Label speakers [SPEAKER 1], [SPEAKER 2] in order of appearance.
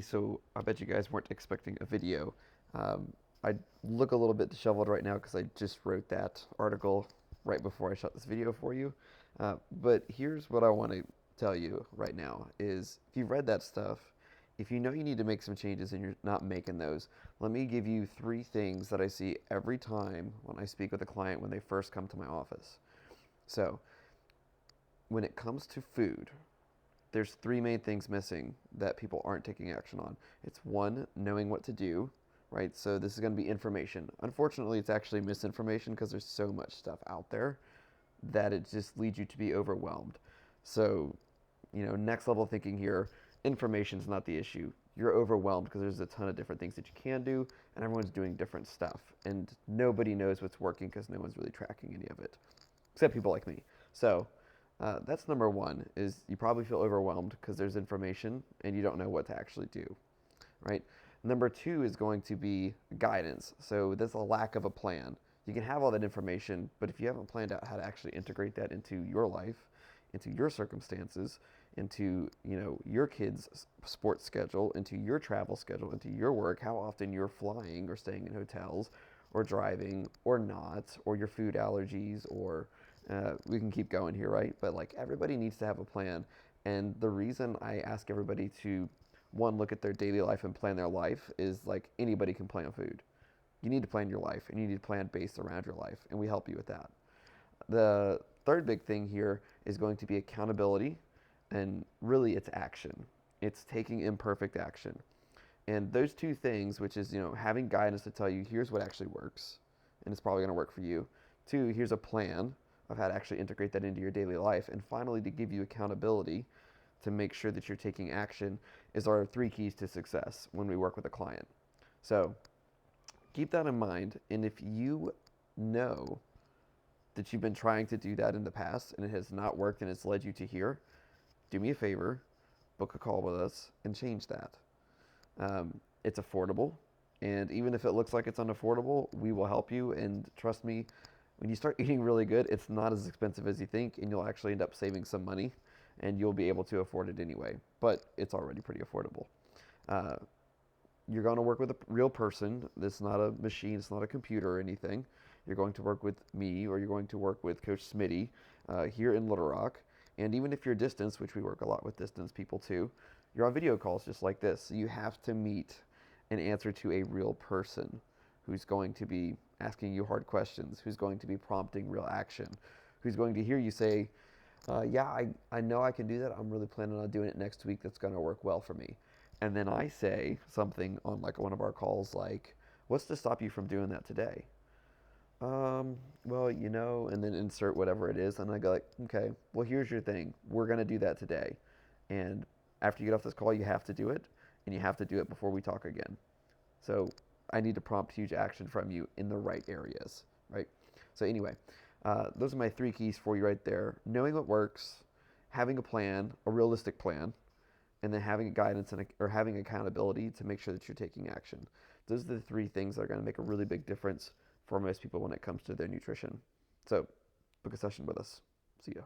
[SPEAKER 1] So I bet you guys weren't expecting a video. I look a little bit disheveled right now because I just wrote that article right before I shot this video for you. But here's what I want to tell you right now is if you've read that stuff, if you know you need to make some changes and you're not making those, let me give you three things that I see every time when I speak with a client when they first come to my office. So when it comes to food, there's three main things missing that people aren't taking action on. It's one, knowing what to do, right? So this is going to be information. Unfortunately, it's actually misinformation because there's so much stuff out there that it just leads you to be overwhelmed. So, next level thinking here, information is not the issue. You're overwhelmed because there's a ton of different things that you can do, and everyone's doing different stuff. And nobody knows what's working because no one's really tracking any of it, except people like me. So, that's number one is you probably feel overwhelmed because there's information and you don't know what to actually do, right? Number two is going to be guidance. So there's a lack of a plan. You can have all that information, but if you haven't planned out how to actually integrate that into your life, into your circumstances, into your kids' sports schedule, into your travel schedule, into your work, how often you're flying or staying in hotels, or driving, or not, or your food allergies, or we can keep going here, right? But like everybody needs to have a plan, and the reason I ask everybody to one, look at their daily life and plan their life is like anybody can plan food. You need to plan your life and you need to plan based around your life, and we help you with that. The third big thing here is going to be accountability, and really it's action. It's taking imperfect action. And those two things, which is, having guidance to tell you here's what actually works, and it's probably going to work for you. Two, here's a plan of how to actually integrate that into your daily life. And finally, to give you accountability to make sure that you're taking action is our three keys to success when we work with a client. So keep that in mind. And if you know that you've been trying to do that in the past and it has not worked and it's led you to here, do me a favor, book a call with us and change that. It's affordable. And even if it looks like it's unaffordable, we will help you. And trust me, when you start eating really good, it's not as expensive as you think, and you'll actually end up saving some money, and you'll be able to afford it anyway. But it's already pretty affordable. Uh, you're going to work with a real person. This is not a machine. It's not a computer or anything. You're going to work with me, or you're going to work with Coach Smitty here in Little Rock. And even if you're distance, which we work a lot with distance people too, you're on video calls just like this. So you have to meet and answer to a real person who's going to be asking you hard questions, who's going to be prompting real action, who's going to hear you say, yeah, I know I can do that. I'm really planning on doing it next week. That's going to work well for me. And then I say something on like one of our calls like, what's to stop you from doing that today? Well, and then insert whatever it is. And I go like, okay, well, here's your thing. We're going to do that today. And after you get off this call, you have to do it. And you have to do it before we talk again. So I need to prompt huge action from you in the right areas, right? So anyway, those are my three keys for you right there. Knowing what works, having a plan, a realistic plan, and then having guidance or having accountability to make sure that you're taking action. Those are the three things that are going to make a really big difference for most people when it comes to their nutrition. So book a session with us. See ya.